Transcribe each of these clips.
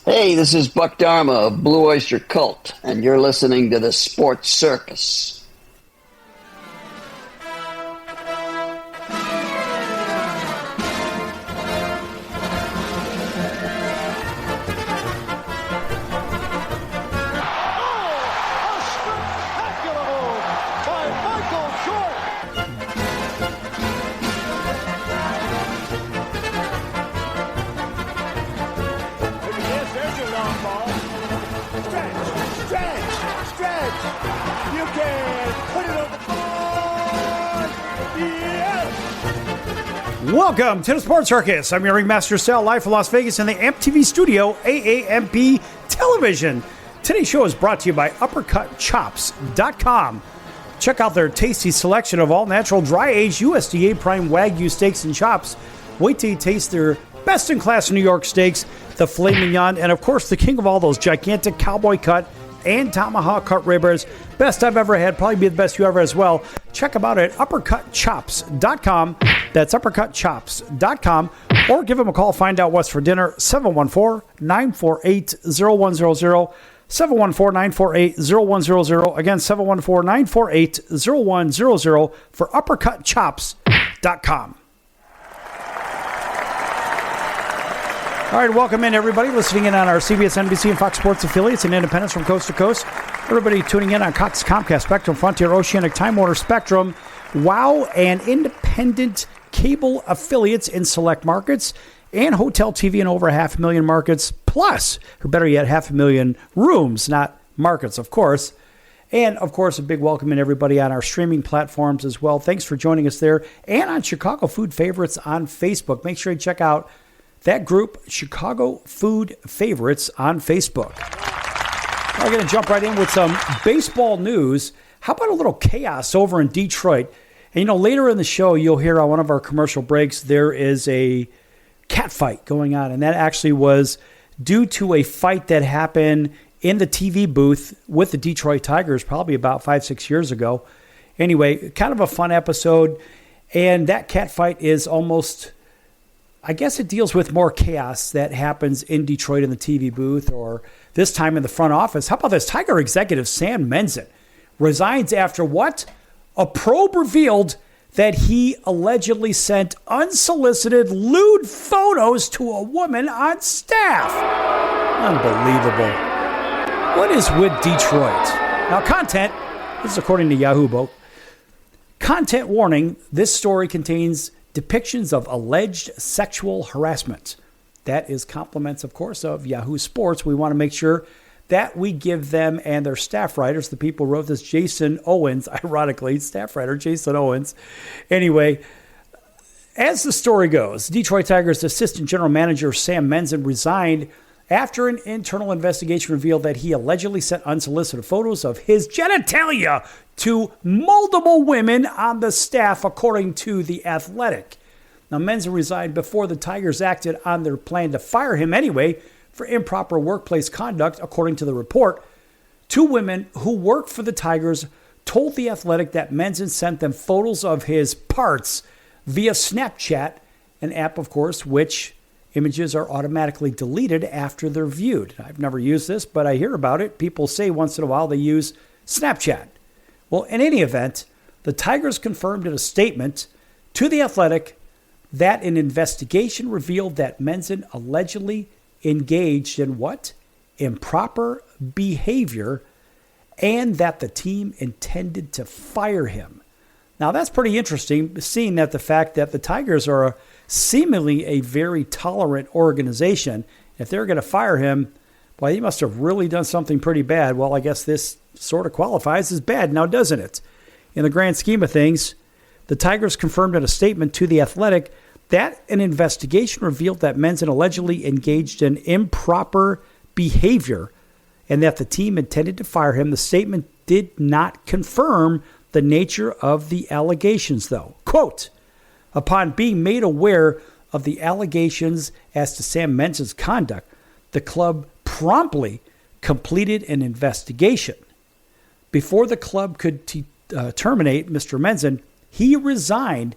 Hey, this is Buck Dharma of Blue Oyster Cult, and you're listening to the Sports Circus. Welcome to the Sports Circus. I'm your ringmaster, Sal, live from Las Vegas in the AMP-TV studio, AAMP Television. Today's show is brought to you by UppercutChops.com. Check out their tasty selection of all-natural, dry-aged USDA prime Wagyu steaks and chops. Wait till you taste their best-in-class New York steaks, the filet mignon, and, of course, the king of all those gigantic cowboy cut and tomahawk cut ribbers. Best I've ever had, probably be the best you ever as well. Check them out at UppercutChops.com. That's UppercutChops.com. Or give them a call, find out what's for dinner, 714-948-0100. 714-948-0100. Again, 714-948-0100 for UppercutChops.com. All right, welcome in, everybody, listening in on our CBS, NBC, and Fox Sports affiliates and independents from coast to coast. Everybody tuning in on Cox, Comcast, Spectrum, Frontier, Oceanic, Time Warner, Spectrum, WOW, and independent cable affiliates in select markets, and hotel TV in over 500,000 markets, plus, or better yet, 500,000 rooms, not markets, of course. And, of course, a big welcome in everybody on our streaming platforms as well. Thanks for joining us there, and on Chicago Food Favorites on Facebook. Make sure you check out that group, Chicago Food Favorites on Facebook. We're going to jump right in with some baseball news. How about a little chaos over in Detroit? And, later in the show, you'll hear on one of our commercial breaks, there is a cat fight going on. And that actually was due to a fight that happened in the TV booth with the Detroit Tigers probably about 5-6 years ago. Anyway, kind of a fun episode. And that cat fight is almost, I guess it deals with more chaos that happens in Detroit in the TV booth, or this time in the front office. How about this? Tiger executive Sam Menzin resigns after what? A probe revealed that he allegedly sent unsolicited lewd photos to a woman on staff. Unbelievable. What is with Detroit? Now, content, this is according to Yahoo Boat. Content warning, this story contains depictions of alleged sexual harassment. That is compliments, of course, of Yahoo Sports. We want to make sure that we give them and their staff writers, the people who wrote this, Jason Owens, ironically, staff writer Jason Owens. Anyway, as the story goes, Detroit Tigers assistant general manager Sam Menzin resigned after an internal investigation revealed that he allegedly sent unsolicited photos of his genitalia to multiple women on the staff, according to The Athletic. Now, Menzin resigned before the Tigers acted on their plan to fire him anyway for improper workplace conduct, according to the report. Two women who work for the Tigers told The Athletic that Menzin sent them photos of his parts via Snapchat, an app, of course, which images are automatically deleted after they're viewed. I've never used this, but I hear about it. People say once in a while they use Snapchat. Well, in any event, the Tigers confirmed in a statement to The Athletic that an investigation revealed that Menzin allegedly engaged in what? Improper behavior, and that the team intended to fire him. Now, that's pretty interesting, seeing that the fact that the Tigers are seemingly a very tolerant organization. If they're going to fire him, well, he must have really done something pretty bad. Well, I guess this sort of qualifies as bad now, doesn't it? In the grand scheme of things, the Tigers confirmed in a statement to The Athletic that an investigation revealed that Menzin allegedly engaged in improper behavior and that the team intended to fire him. The statement did not confirm the nature of the allegations, though. Quote, upon being made aware of the allegations as to Sam Menzin's conduct, the club promptly completed an investigation. Before the club could terminate Mr. Menzin, he resigned.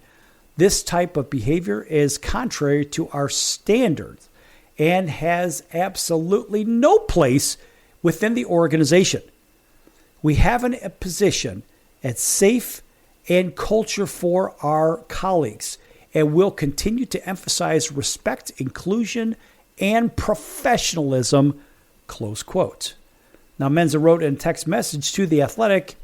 This type of behavior is contrary to our standards and has absolutely no place within the organization. We have a position at safe and culture for our colleagues, and will continue to emphasize respect, inclusion, and professionalism, close quote. Now, Menza wrote in a text message to The Athletic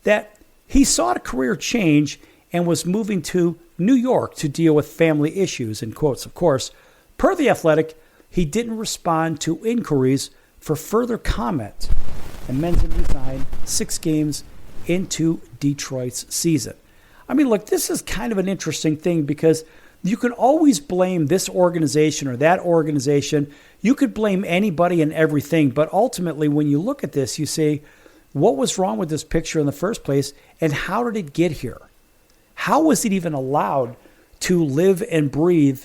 that he sought a career change and was moving to New York to deal with family issues, in quotes, of course. Per The Athletic, he didn't respond to inquiries for further comment, and Menza resigned 6 games into Detroit's season. I mean, look, this is kind of an interesting thing because you can always blame this organization or that organization. You could blame anybody and everything, but ultimately when you look at this, you say, what was wrong with this picture in the first place, and how did it get here? How was it even allowed to live and breathe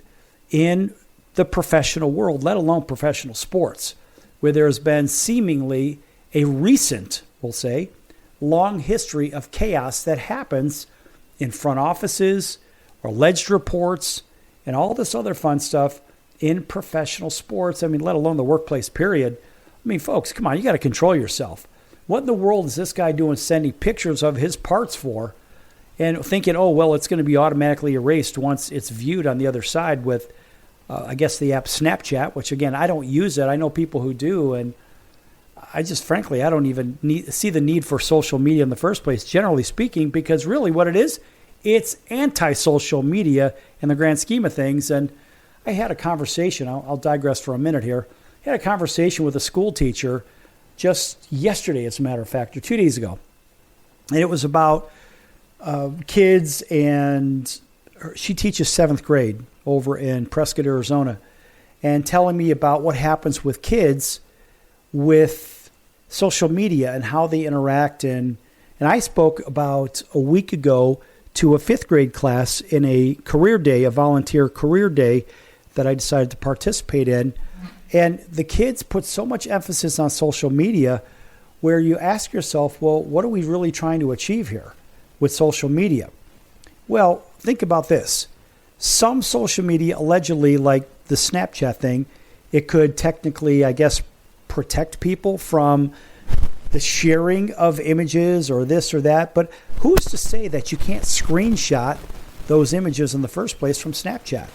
in the professional world, let alone professional sports, where there's been seemingly a recent, we'll say, long history of chaos that happens in front offices, or alleged reports, and all this other fun stuff in professional sports. I mean, let alone the workplace, period. I mean, folks, come on, you got to control yourself. What in the world is this guy doing sending pictures of his parts for and thinking, oh, well, it's going to be automatically erased once it's viewed on the other side with, I guess, the app Snapchat, which, again, I don't use it. I know people who do, and I just, frankly, I don't even see the need for social media in the first place, generally speaking, because really what it is, it's anti-social media in the grand scheme of things. And I had a conversation, I'll digress for a minute here. I had a conversation with a school teacher just yesterday, as a matter of fact, or 2 days ago. And it was about kids, and she teaches 7th grade over in Prescott, Arizona, and telling me about what happens with kids with social media and how they interact. And I spoke about a week ago to a 5th grade class in a career day, a volunteer career day that I decided to participate in. And the kids put so much emphasis on social media where you ask yourself, well, what are we really trying to achieve here with social media? Well, think about this. Some social media, allegedly, like the Snapchat thing, it could technically, I guess, protect people from the sharing of images or this or that. But who's to say that you can't screenshot those images in the first place from Snapchat?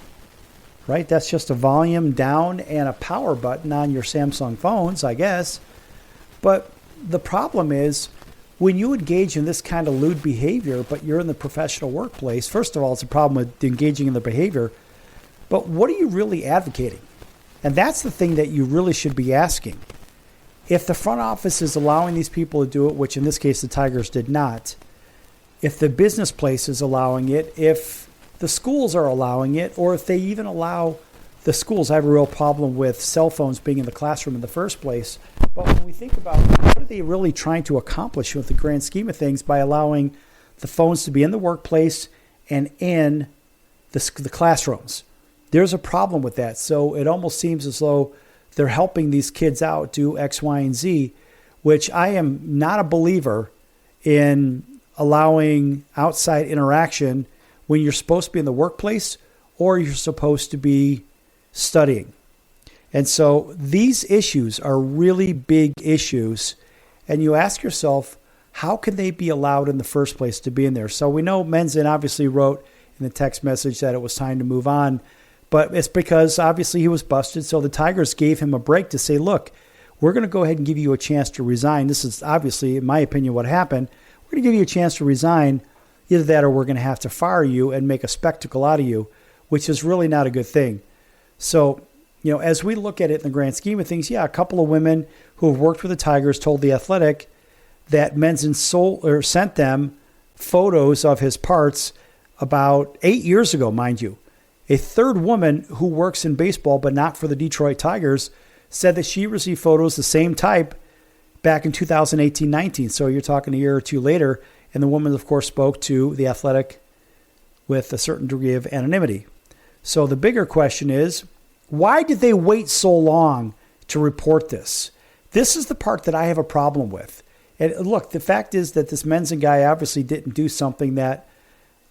Right? That's just a volume down and a power button on your Samsung phones, I guess. But the problem is when you engage in this kind of lewd behavior, but you're in the professional workplace, first of all, it's a problem with engaging in the behavior. But what are you really advocating? And that's the thing that you really should be asking. If the front office is allowing these people to do it, which in this case the Tigers did not, if the business place is allowing it, if the schools are allowing it, or if they even allow the schools, I have a real problem with cell phones being in the classroom in the first place. But when we think about what are they really trying to accomplish with the grand scheme of things by allowing the phones to be in the workplace and in the classrooms, there's a problem with that. So it almost seems as though they're helping these kids out do X, Y, and Z, which I am not a believer in allowing outside interaction when you're supposed to be in the workplace or you're supposed to be studying. And so these issues are really big issues. And you ask yourself, how can they be allowed in the first place to be in there? So we know Menzen obviously wrote in the text message that it was time to move on. But it's because obviously he was busted. So the Tigers gave him a break to say, look, we're going to go ahead and give you a chance to resign. This is obviously, in my opinion, what happened. We're going to give you a chance to resign. Either that or we're going to have to fire you and make a spectacle out of you, which is really not a good thing. So, as we look at it in the grand scheme of things, a couple of women who have worked with the Tigers told The Athletic that Menzen sent them photos of his parts about 8 years ago, mind you. A third woman who works in baseball but not for the Detroit Tigers said that she received photos the same type back in 2018-19. So you're talking a year or two later. And the woman, of course, spoke to The Athletic with a certain degree of anonymity. So the bigger question is, why did they wait so long to report this? This is the part that I have a problem with. And look, the fact is that this Menzen guy obviously didn't do something that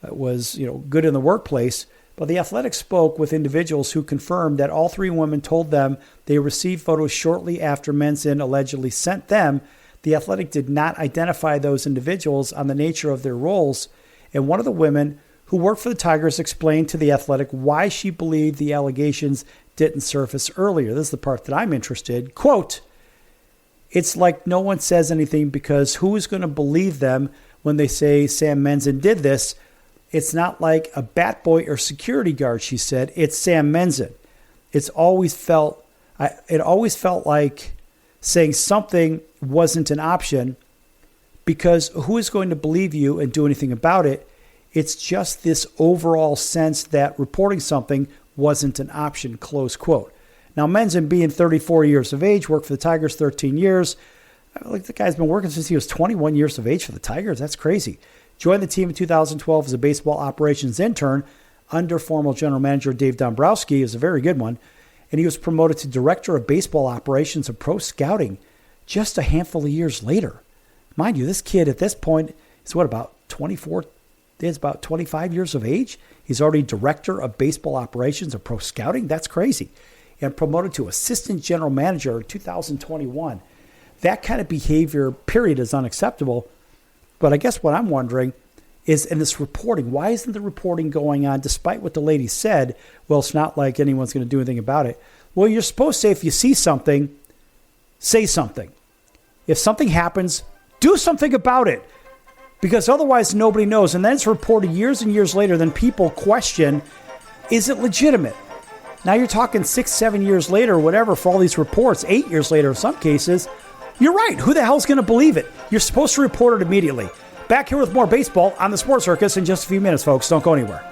was, good in the workplace. But The Athletic spoke with individuals who confirmed that all three women told them they received photos shortly after Menzin allegedly sent them. The Athletic did not identify those individuals on the nature of their roles, and one of the women who worked for the Tigers explained to The Athletic why she believed the allegations didn't surface earlier. This is the part that I'm interested. Quote, "It's like no one says anything because who is going to believe them when they say Sam Menzin did this? It's not like a bat boy or security guard," she said. "It's Sam Menzin. It always felt like saying something wasn't an option because who is going to believe you and do anything about it? It's just this overall sense that reporting something wasn't an option," close quote. Now, Menzin, being 34 years of age, worked for the Tigers 13 years. Like, the guy's been working since he was 21 years of age for the Tigers. That's crazy. Joined the team in 2012 as a baseball operations intern under former general manager Dave Dombrowski. He was a very good one. And he was promoted to director of baseball operations and pro scouting just a handful of years later. Mind you, this kid at this point is about 24, is about 25 years of age. He's already director of baseball operations and pro scouting. That's crazy. And promoted to assistant general manager in 2021. That kind of behavior, period, is unacceptable. But I guess what I'm wondering is, in this reporting, why isn't the reporting going on despite what the lady said? Well, it's not like anyone's going to do anything about it. Well, you're supposed to say if you see something, say something. If something happens, do something about it. Because otherwise nobody knows. And then it's reported years and years later, then people question, is it legitimate? Now you're talking 6, 7 years later, or whatever, for all these reports, 8 years later in some cases. You're right. Who the hell's going to believe it? You're supposed to report it immediately. Back here with more baseball on the Sports Circus in just a few minutes, folks. Don't go anywhere.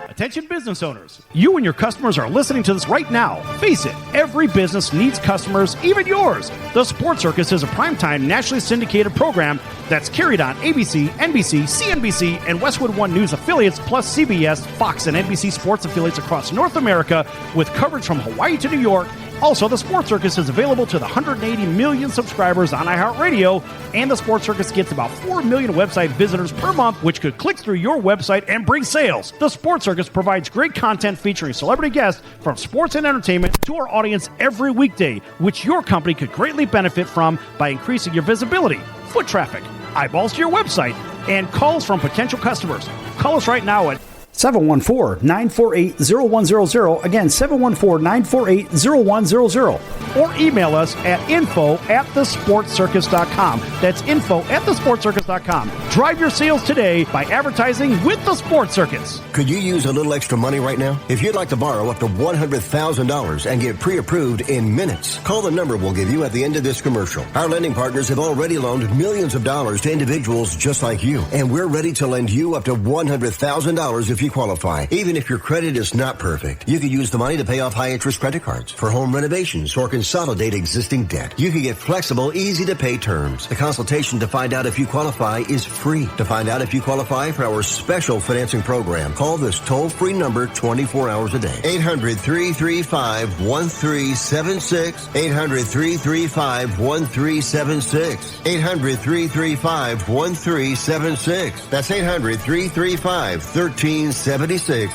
Attention business owners, you and your customers are listening to this right now. Face it, every business needs customers, even yours. The Sports Circus is a primetime nationally syndicated program that's carried on ABC, NBC, CNBC, and Westwood One News affiliates, plus CBS, Fox, and NBC sports affiliates across North America, with coverage from Hawaii to New York. Also, the Sports Circus is available to the 180 million subscribers on iHeartRadio, and the Sports Circus gets about 4 million website visitors per month, which could click through your website and bring sales. The Sports Circus provides great content featuring celebrity guests from sports and entertainment to our audience every weekday, which your company could greatly benefit from by increasing your visibility, foot traffic, eyeballs to your website, and calls from potential customers. Call us right now at 714-948-0100. Again, 714-948-0100. Or email us at info@thesportscircus.com. That's info@thesportscircus.com. Drive your sales today by advertising with the Sports Circus. Could you use a little extra money right now? If you'd like to borrow up to $100,000 and get pre-approved in minutes, call the number we'll give you at the end of this commercial. Our lending partners have already loaned millions of dollars to individuals just like you, and we're ready to lend you up to $100,000 if you qualify. Even if your credit is not perfect, you could use the money to pay off high-interest credit cards, for home renovations, or consolidate existing debt. You can get flexible, easy-to-pay terms. The consultation to find out if you qualify is free. To find out if you qualify for our special financing program, call this toll-free number 24 hours a day. 800-335-1376. 800-335-1376. 800-335-1376. That's 800-335-1376.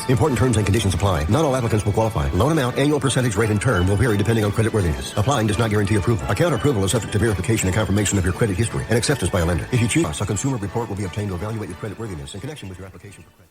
Important terms and conditions apply. Not all applicants will qualify. Loan amount, annual percentage rate, and term will vary depending on creditworthiness. Applying does not guarantee approval. Account approval is subject to verification and confirmation of your credit history and acceptance by a lender. If you choose, a consumer report will be obtained to evaluate your creditworthiness in connection with your application for credit.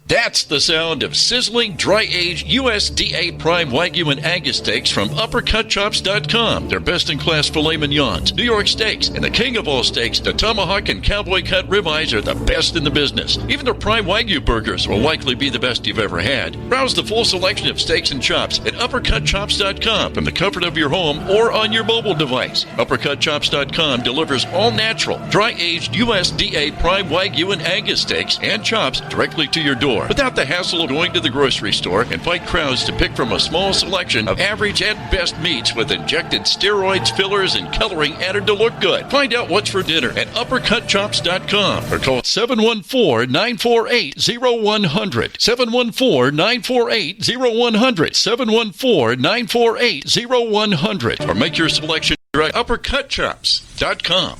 That's the sound of sizzling, dry-aged USDA Prime Wagyu and Angus steaks from UpperCutChops.com. Their best-in-class filet mignons, New York steaks, and the king of all steaks, the tomahawk and cowboy cut ribeyes are the best in the business. Even their Prime Wagyu burgers will likely be the best you've ever had. Browse the full selection of steaks and chops at UpperCutChops.com from the comfort of your home or on your mobile device. UpperCutChops.com delivers all-natural, dry-aged USDA Prime Wagyu and Angus steaks and chops directly to your door, without the hassle of going to the grocery store and fight crowds to pick from a small selection of average and best meats with injected steroids, fillers, and coloring added to look good. Find out what's for dinner at UpperCutChops.com or call 714-948-0100. 714-948-0100. 714-948-0100. Or make your selection uppercutchops.com.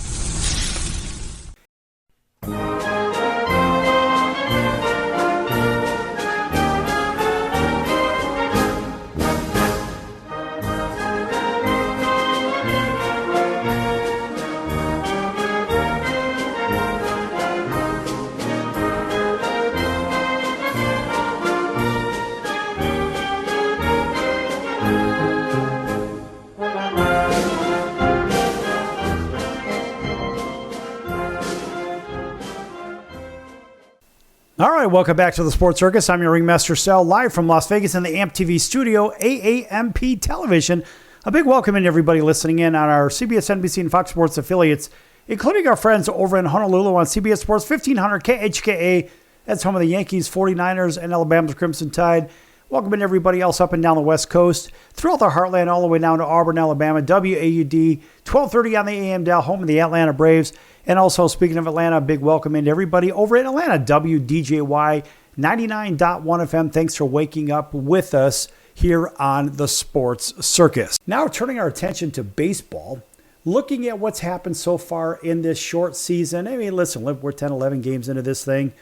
All right, welcome back to the Sports Circus. I'm your ringmaster, Sal, live from Las Vegas in the AMP TV studio, AAMP Television. A big welcome to everybody listening in on our CBS, NBC, and Fox Sports affiliates, including our friends over in Honolulu on CBS Sports 1500 KHKA. That's home of the Yankees, 49ers, and Alabama's Crimson Tide. Welcome to everybody else up and down the West Coast, throughout the heartland, all the way down to Auburn, Alabama, WAUD, 1230 on the AM dial, home of the Atlanta Braves. And also, speaking of Atlanta, a big welcome into everybody over in Atlanta, WDJY 99.1 FM. Thanks for waking up with us here on the Sports Circus. Now, turning our attention to baseball, looking at what's happened so far in this short season. I mean, listen, we're 10, 11 games into this thing.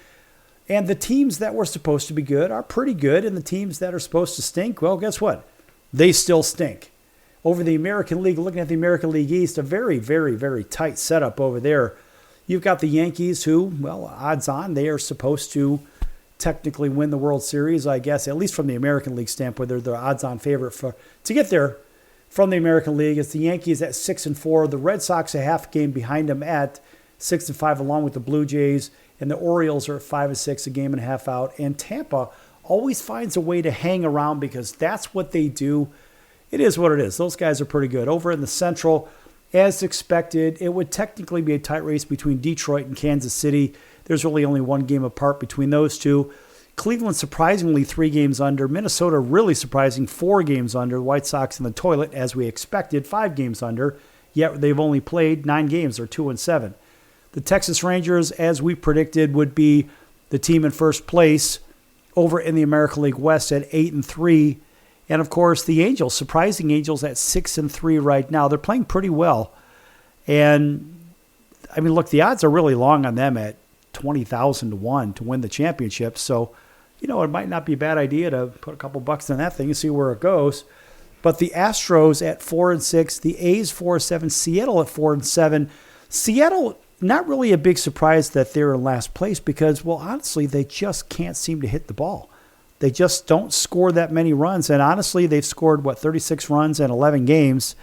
And the teams that were supposed to be good are pretty good. And the teams that are supposed to stink, well, guess what? They still stink. Over the American League, looking at the American League East, a very, very, very tight setup over there. You've got the Yankees who, well, odds on, they are supposed to technically win the World Series, I guess, at least from the American League standpoint. They're the odds-on favorite to get there from the American League. It's the Yankees at 6-4. The Red Sox a half game behind them at 6-5, along with the Blue Jays. And the Orioles are at 5-6, a game and a half out. And Tampa always finds a way to hang around because that's what they do. It is what it is. Those guys are pretty good. Over in the Central, as expected, it would technically be a tight race between Detroit and Kansas City. There's really only one game apart between those two. Cleveland surprisingly 3 games under. Minnesota really surprising 4 games under. The White Sox in the toilet, as we expected, 5 games under. Yet they've only played 9 games. They're 2-7. The Texas Rangers, as we predicted, would be the team in first place over in the American League West at 8-3. And, of course, the Angels, surprising Angels at 6-3 right now. They're playing pretty well. And, I mean, look, the odds are really long on them at 20,000 to 1 to win the championship. So, you know, it might not be a bad idea to put a couple bucks on that thing and see where it goes. But the Astros at 4-6, the A's 4-7, Seattle at 4-7. Seattle, not really a big surprise that they're in last place because, well, honestly, they just can't seem to hit the ball. They just don't score that many runs. And honestly, they've scored, 36 runs in 11 games.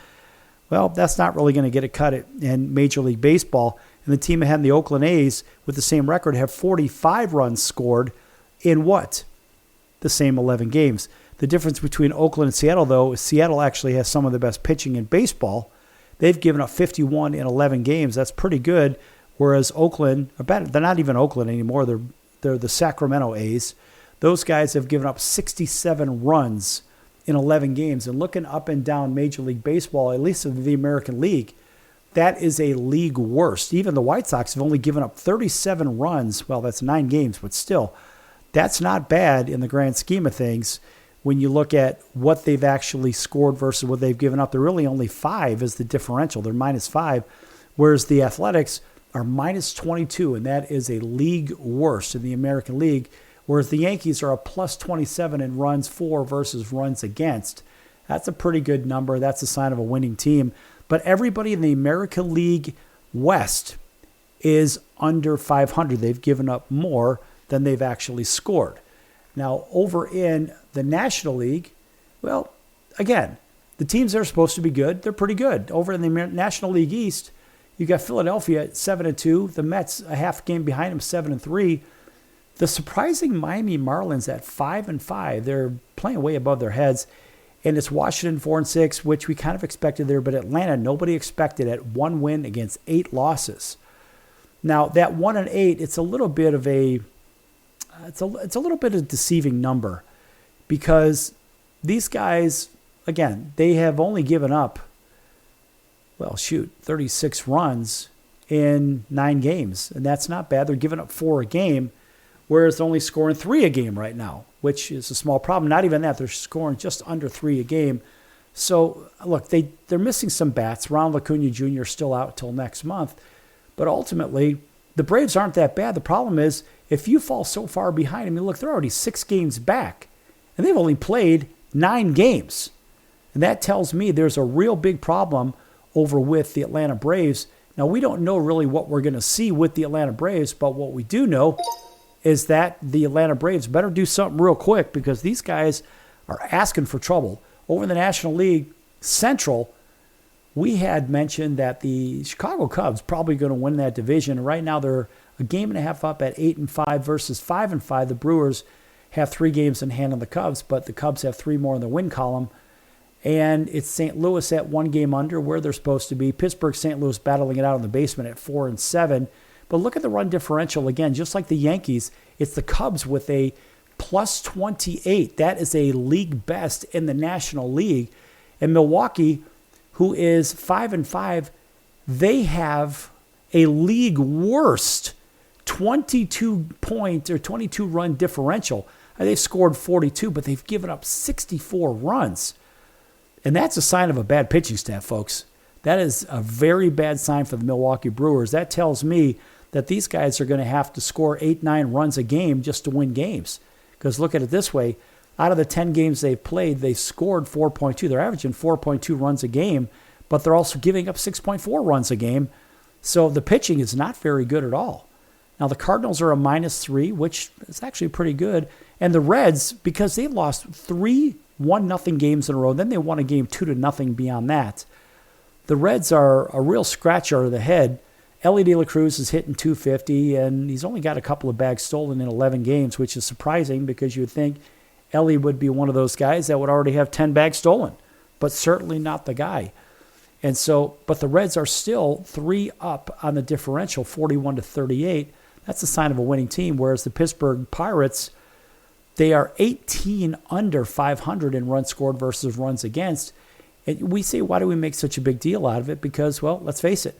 Well, that's not really going to get a cut in Major League Baseball. And the team ahead, the Oakland A's, with the same record, have 45 runs scored in what? The same 11 games. The difference between Oakland and Seattle, though, is Seattle actually has some of the best pitching in baseball. They've given up 51 in 11 games. That's pretty good. Whereas Oakland, they're not even Oakland anymore. They're the Sacramento A's. Those guys have given up 67 runs in 11 games. And looking up and down Major League Baseball, at least in the American League, that is a league worst. Even the White Sox have only given up 37 runs. Well, that's 9 games, but still, that's not bad in the grand scheme of things. When you look at what they've actually scored versus what they've given up, they're really only 5 is the differential. They're -5, whereas the Athletics are -22, and that is a league worst in the American League. Whereas the Yankees are a +27 in runs for versus runs against. That's a pretty good number. That's a sign of a winning team. But everybody in the American League West is under 500. They've given up more than they've actually scored. Now, over in the National League, well, again, the teams that are supposed to be good, they're pretty good. Over in the National League East, you got Philadelphia at 7-2. The Mets a half game behind them, 7-3. The surprising Miami Marlins at 5-5. They're playing way above their heads. And it's Washington 4-6, which we kind of expected there. But Atlanta, nobody expected at 1 win against 8 losses. Now, that 1-8, it's a little bit of a deceiving number because these guys, again, they have only given up, 36 runs in 9 games. And that's not bad. They're giving up 4 a game, whereas they're only scoring 3 a game right now, which is a small problem. Not even that. They're scoring just under 3 a game. So, look, they're missing some bats. Ronald Acuna Jr. is still out till next month. But ultimately, the Braves aren't that bad. The problem is, if you fall so far behind, I mean, look, they're already 6 games back. And they've only played 9 games. And that tells me there's a real big problem over with the Atlanta Braves. Now, we don't know really what we're going to see with the Atlanta Braves, but what we do know is that the Atlanta Braves better do something real quick because these guys are asking for trouble. Over in the National League Central, we had mentioned that the Chicago Cubs probably going to win that division. Right now, they're a game and a half up at 8-5 versus 5-5. The Brewers have 3 games in hand on the Cubs, but the Cubs have 3 more in the win column. And it's St. Louis at 1 game under where they're supposed to be. Pittsburgh, St. Louis battling it out in the basement at 4-7. But look at the run differential again, just like the Yankees. It's the Cubs with a plus 28. That is a league best in the National League. And Milwaukee, who is 5-5, they have a league worst 22-point or 22-run differential. They've scored 42, but they've given up 64 runs. And that's a sign of a bad pitching staff, folks. That is a very bad sign for the Milwaukee Brewers. That tells me that these guys are going to have to score 8-9 runs a game just to win games. Because look at it this way. Out of the 10 games they've played, they've scored 4.2. They're averaging 4.2 runs a game, but they're also giving up 6.4 runs a game. So the pitching is not very good at all. Now, the Cardinals are a -3, which is actually pretty good. And the Reds, because they've lost 3 1-0 games in a row, then they won a game 2-0 beyond that. The Reds are a real scratcher of the head. Ellie De La Cruz is hitting .250, and he's only got a couple of bags stolen in 11 games, which is surprising because you would think Ellie would be one of those guys that would already have 10 bags stolen, but certainly not the guy. And so, but the Reds are still 3 up on the differential, 41-38. That's a sign of a winning team, whereas the Pittsburgh Pirates, they are 18 under 500 in runs scored versus runs against. And we say, why do we make such a big deal out of it? Because, well, let's face it,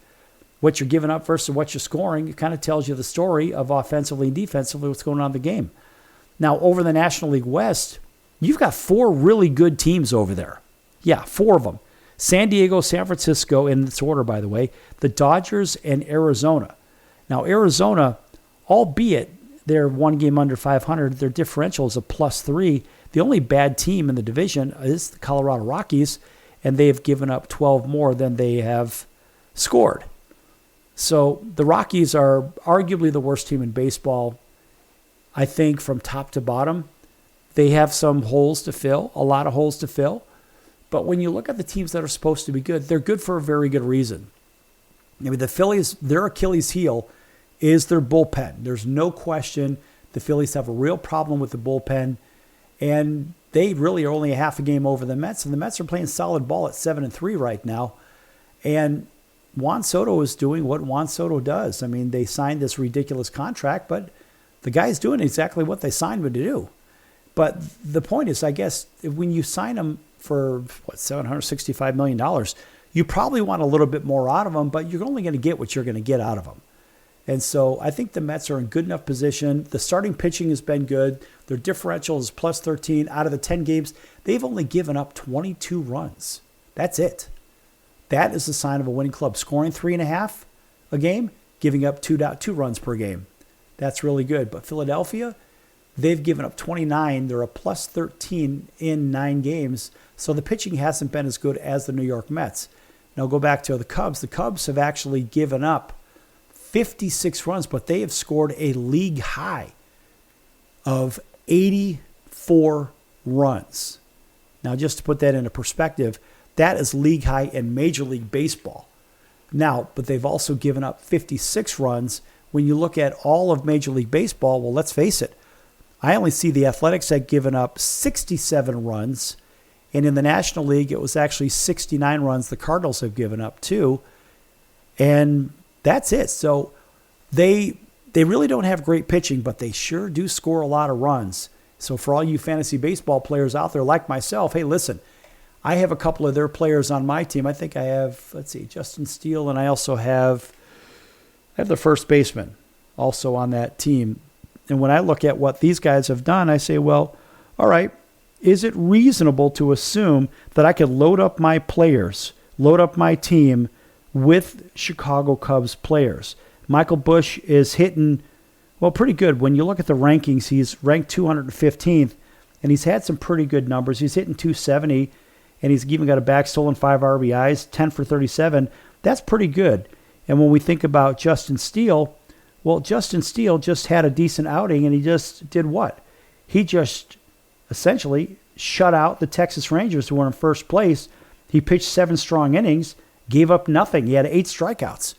what you're giving up versus what you're scoring, it kind of tells you the story of offensively and defensively what's going on in the game. Now, over the National League West, you've got 4 really good teams over there. Yeah, 4 of them. San Diego, San Francisco, in this order, by the way, the Dodgers, and Arizona. Now, Arizona, albeit they're 1 game under 500, their differential is a +3. The only bad team in the division is the Colorado Rockies, and they have given up 12 more than they have scored. So the Rockies are arguably the worst team in baseball, I think, from top to bottom. They have some holes to fill, a lot of holes to fill. But when you look at the teams that are supposed to be good, they're good for a very good reason. I mean, the Phillies, their Achilles heel is their bullpen. There's no question the Phillies have a real problem with the bullpen, and they really are only a half a game over the Mets, and the Mets are playing solid ball at 7-3 right now. And Juan Soto is doing what Juan Soto does. I mean, they signed this ridiculous contract, but the guy's doing exactly what they signed him to do. But the point is, I guess, when you sign him for, $765 million, you probably want a little bit more out of him, but you're only going to get what you're going to get out of him. And so I think the Mets are in good enough position. The starting pitching has been good. Their differential is +13. Out of the 10 games, they've only given up 22 runs. That's it. That is a sign of a winning club. Scoring 3.5 a game, giving up 2 runs per game. That's really good. But Philadelphia, they've given up 29. They're a +13 in 9 games. So the pitching hasn't been as good as the New York Mets. Now go back to the Cubs. The Cubs have actually given up 56 runs, but they have scored a league high of 84 runs. Now, just to put that into perspective, that is league high in Major League Baseball. Now, but they've also given up 56 runs. When you look at all of Major League Baseball, well, let's face it, I only see the Athletics had given up 67 runs, and in the National League, it was actually 69 runs the Cardinals have given up too, and that's it. So they really don't have great pitching, but they sure do score a lot of runs. So for all you fantasy baseball players out there like myself, hey, listen, I have a couple of their players on my team. I think I have, Justin Steele, and I also have the first baseman also on that team. And when I look at what these guys have done, I say, well, all right, is it reasonable to assume that I could load up my players, load up my team with Chicago Cubs players? Michael Busch is hitting, well, pretty good. When you look at the rankings, he's ranked 215th, and he's had some pretty good numbers. He's hitting 270, and he's even got a back stolen, 5 RBIs, 10 for 37. That's pretty good. And when we think about Justin Steele, well, Justin Steele just had a decent outing, and he just did what? He just essentially shut out the Texas Rangers, who were in first place. He pitched 7 strong innings, gave up nothing. He had 8 strikeouts.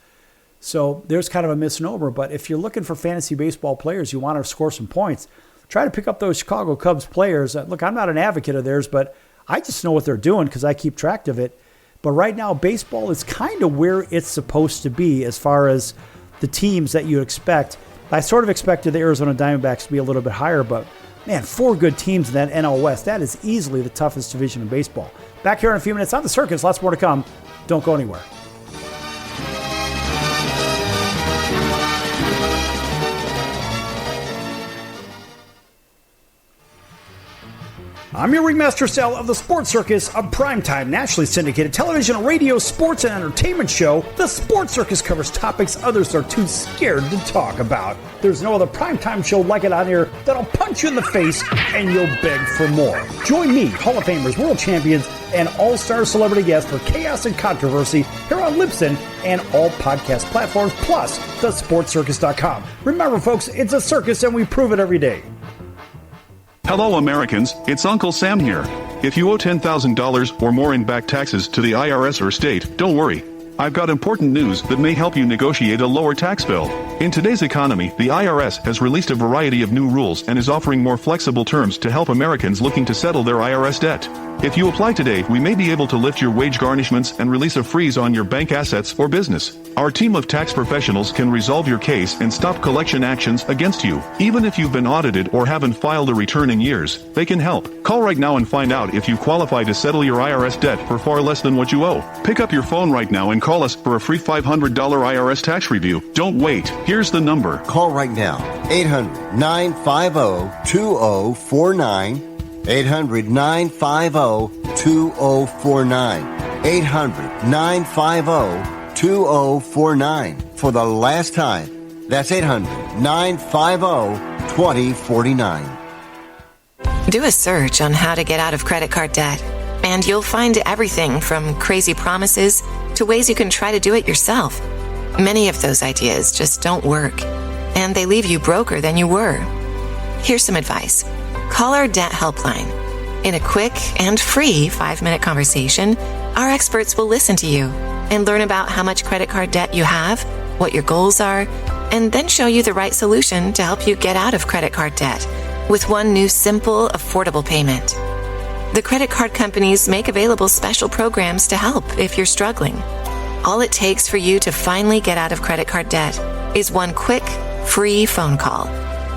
So there's kind of a misnomer. But if you're looking for fantasy baseball players, you want to score some points, try to pick up those Chicago Cubs players. Look, I'm not an advocate of theirs, but I just know what they're doing because I keep track of it. But right now, baseball is kind of where it's supposed to be as far as the teams that you expect. I sort of expected the Arizona Diamondbacks to be a little bit higher, but man, 4 good teams in that NL West. That is easily the toughest division in baseball. Back here in a few minutes on The Circus. Lots more to come. Don't go anywhere. I'm your ringmaster Sal of the Sports Circus, a primetime, nationally syndicated television, radio, sports, and entertainment show. The Sports Circus covers topics others are too scared to talk about. There's no other primetime show like it on here that'll punch you in the face and you'll beg for more. Join me, Hall of Famers, world champions, and all-star celebrity guests for chaos and controversy here on Libsyn and all podcast platforms, plus thesportscircus.com. Remember, folks, it's a circus and we prove it every day. Hello Americans, it's Uncle Sam here. If you owe $10,000 or more in back taxes to the IRS or state, don't worry. I've got important news that may help you negotiate a lower tax bill. In today's economy, the IRS has released a variety of new rules and is offering more flexible terms to help Americans looking to settle their IRS debt. If you apply today, we may be able to lift your wage garnishments and release a freeze on your bank assets or business. Our team of tax professionals can resolve your case and stop collection actions against you. Even if you've been audited or haven't filed a return in years, they can help. Call right now and find out if you qualify to settle your IRS debt for far less than what you owe. Pick up your phone right now and call us for a free $500 IRS tax review. Don't wait. Here's the number. Call right now. 800-950-2049. 800-950-2049. 800-950-2049. For the last time, that's 800-950-2049. Do a search on how to get out of credit card debt, and you'll find everything from crazy promises to ways you can try to do it yourself. Many of those ideas just don't work, and they leave you broker than you were. Here's some advice. Call our debt helpline. In a quick and free 5-minute conversation, our experts will listen to you and learn about how much credit card debt you have, what your goals are, and then show you the right solution to help you get out of credit card debt with one new simple, affordable payment. The credit card companies make available special programs to help if you're struggling. All it takes for you to finally get out of credit card debt is one quick, free phone call.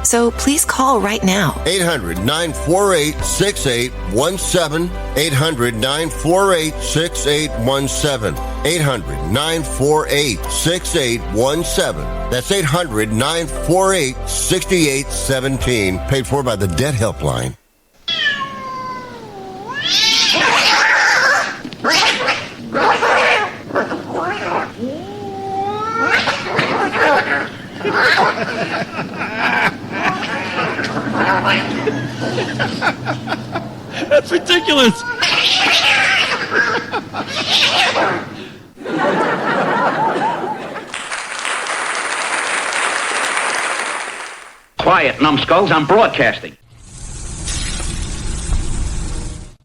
So please call right now. 800-948-6817. 800-948-6817. 800-948-6817. That's 800-948-6817. Paid for by the Debt Helpline. That's ridiculous. Quiet, numbskulls, I'm broadcasting.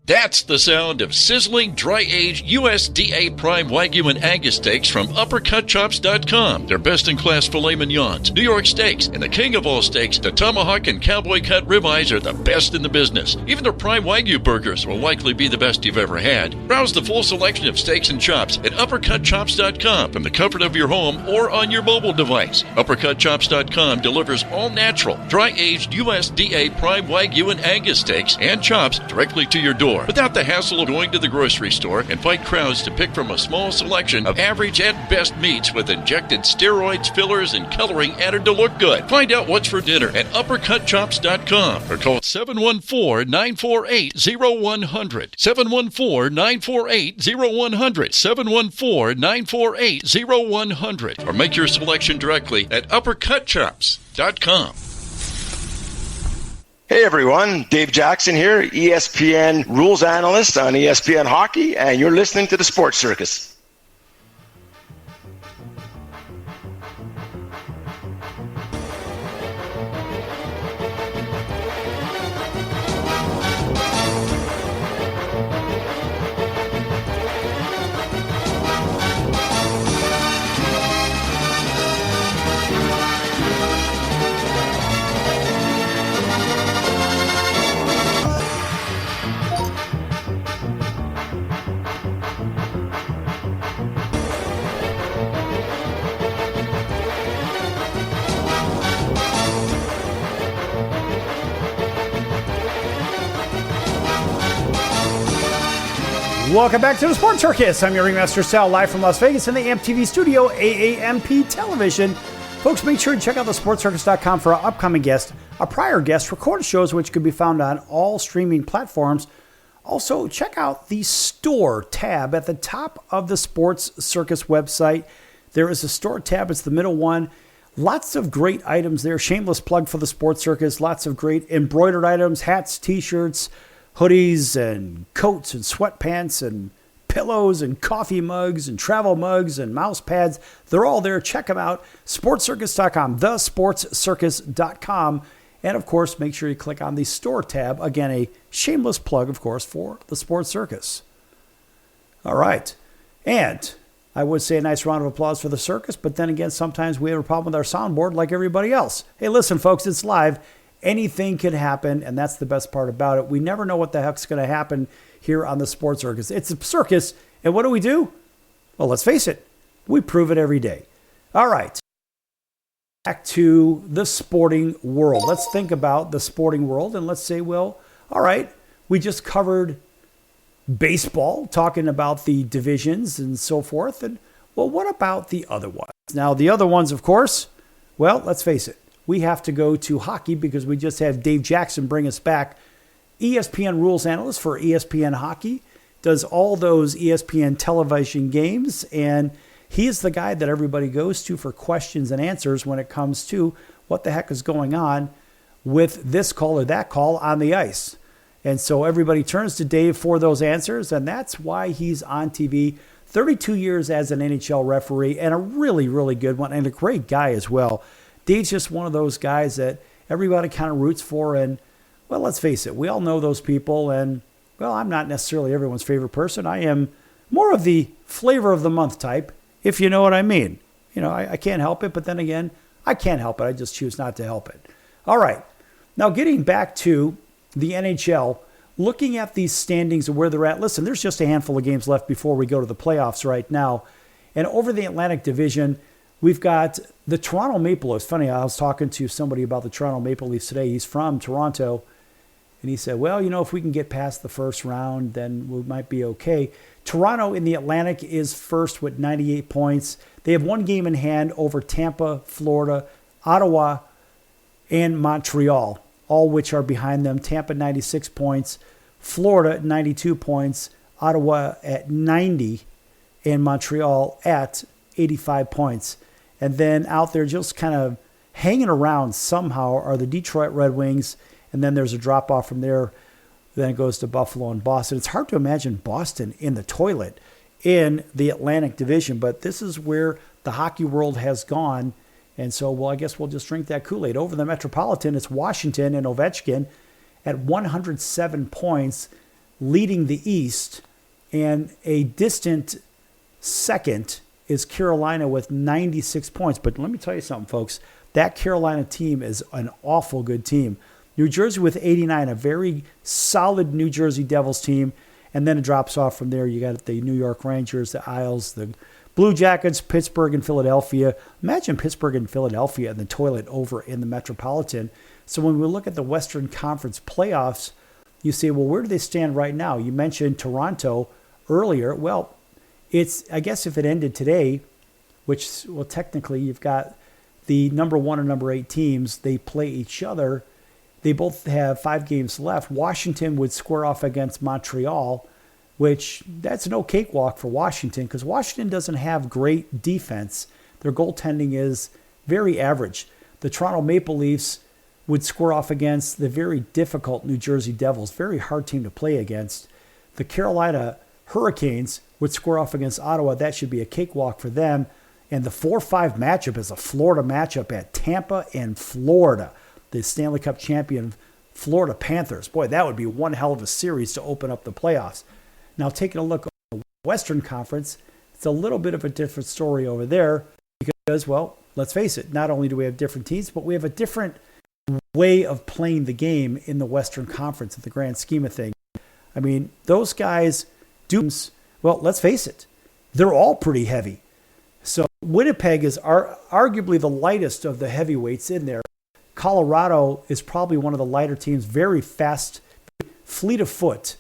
That's the sound of sizzling, dry-aged USDA Prime Wagyu and Angus steaks from UpperCutChops.com. Their best-in-class filet mignons, New York steaks, and the king of all steaks, the tomahawk and cowboy cut ribeyes are the best in the business. Even their Prime Wagyu burgers will likely be the best you've ever had. Browse the full selection of steaks and chops at UpperCutChops.com from the comfort of your home or on your mobile device. UpperCutChops.com delivers all-natural, dry-aged USDA Prime Wagyu and Angus steaks and chops directly to your door. store without the hassle of going to the grocery store and fight crowds to pick from a small selection of average at best meats with injected steroids, fillers, and coloring added to look good. Find out what's for dinner at uppercutchops.com or call 714-948-0100. 714-948-0100. 714-948-0100. Or make your selection directly at uppercutchops.com. Hey everyone, Dave Jackson here, ESPN rules analyst on ESPN Hockey, and you're listening to the Sports Circus. Welcome back to the Sports Circus. I'm your ringmaster Sal, live from Las Vegas in the AMP-TV studio, AAMP Television. Folks, make sure to check out thesportscircus.com for our upcoming guest, our prior guest, recorded shows which can be found on all streaming platforms. Also, check out the store tab at the top of the Sports Circus website. There is a store tab. It's the middle one. Lots of great items there. Shameless plug for the Sports Circus. Lots of great embroidered items, hats, t-shirts, hoodies and coats and sweatpants and pillows and coffee mugs and travel mugs and mouse pads. They're all there. Check them out. sportscircus.com, thesportscircus.com. And, of course, make sure you click on the store tab. Again, a shameless plug, of course, for the Sports Circus. All right. And I would say a nice round of applause for the circus, but then again, sometimes we have a problem with our soundboard like everybody else. Hey, listen, folks, it's live. Anything can happen, and that's the best part about it. We never know what the heck's going to happen here on the Sports Circus. It's a circus, and what do? Well, let's face it. We prove it every day. All right. Back to the sporting world. Let's think about the sporting world, and let's say, well, all right, we just covered baseball, talking about the divisions and so forth, and, well, what about the other ones? Now, the other ones, of course, well, let's face it. We have to go to hockey because we just have Dave Jackson bring us back. ESPN rules analyst for ESPN Hockey, does all those ESPN television games, and he is the guy that everybody goes to for questions and answers when it comes to what the heck is going on with this call or that call on the ice. And so everybody turns to Dave for those answers, and that's why he's on TV. 32 years as an NHL referee, and a really, really good one, and a great guy as well. Dave's just one of those guys that everybody kind of roots for. And, well, let's face it, we all know those people. And, well, I'm not necessarily everyone's favorite person. I am more of the flavor of the month type, if you know what I mean. You know, I can't help it, but then again, I can't help it. I just choose not to help it. All right. Now, getting back to the NHL, looking at these standings and where they're at. Listen, there's just a handful of games left before we go to the playoffs right now. And over the Atlantic Division, we've got the Toronto Maple Leafs. Funny, I was talking to somebody about the Toronto Maple Leafs today. He's from Toronto. And he said, well, you know, if we can get past the first round, then we might be okay. Toronto in the Atlantic is first with 98 points. They have one game in hand over Tampa, Florida, Ottawa, and Montreal, all which are behind them. Tampa 96 points, Florida 92 points, Ottawa at 90, and Montreal at 85 points. And then out there just kind of hanging around somehow are the Detroit Red Wings. And then there's a drop-off from there. Then it goes to Buffalo and Boston. It's hard to imagine Boston in the toilet in the Atlantic Division, but this is where the hockey world has gone. And so, well, I guess we'll just drink that Kool-Aid. Over the Metropolitan, it's Washington and Ovechkin at 107 points, leading the East. And a distant second is Carolina with 96 points. But let me tell you something, folks. That Carolina team is an awful good team. New Jersey with 89, a very solid New Jersey Devils team. And then it drops off from there. You got the New York Rangers, the Isles, the Blue Jackets, Pittsburgh, and Philadelphia. Imagine Pittsburgh and Philadelphia in the toilet over in the Metropolitan. So when we look at the Western Conference playoffs, You say, well, where do they stand right now? You mentioned Toronto earlier. Well, I guess if it ended today, which, well, technically you've got the number 1 and number 8 teams, they play each other. They both have 5 games left. Washington would square off against Montreal, which that's no cakewalk for Washington because Washington doesn't have great defense. Their goaltending is very average. The Toronto Maple Leafs would square off against the very difficult New Jersey Devils, very hard team to play against. The Carolina Hurricanes would square off against Ottawa. That should be a cakewalk for them. And the 4-5 matchup is a Florida matchup at Tampa and Florida. The Stanley Cup champion Florida Panthers. Boy, that would be one hell of a series to open up the playoffs. Now, taking a look at the Western Conference, it's a little bit of a different story over there because, well, let's face it, not only do we have different teams, but we have a different way of playing the game in the Western Conference in the grand scheme of things. I mean, those guys do, well, let's face it, they're all pretty heavy. So Winnipeg is arguably the lightest of the heavyweights in there. Colorado is probably one of the lighter teams, very fast, fleet of foot.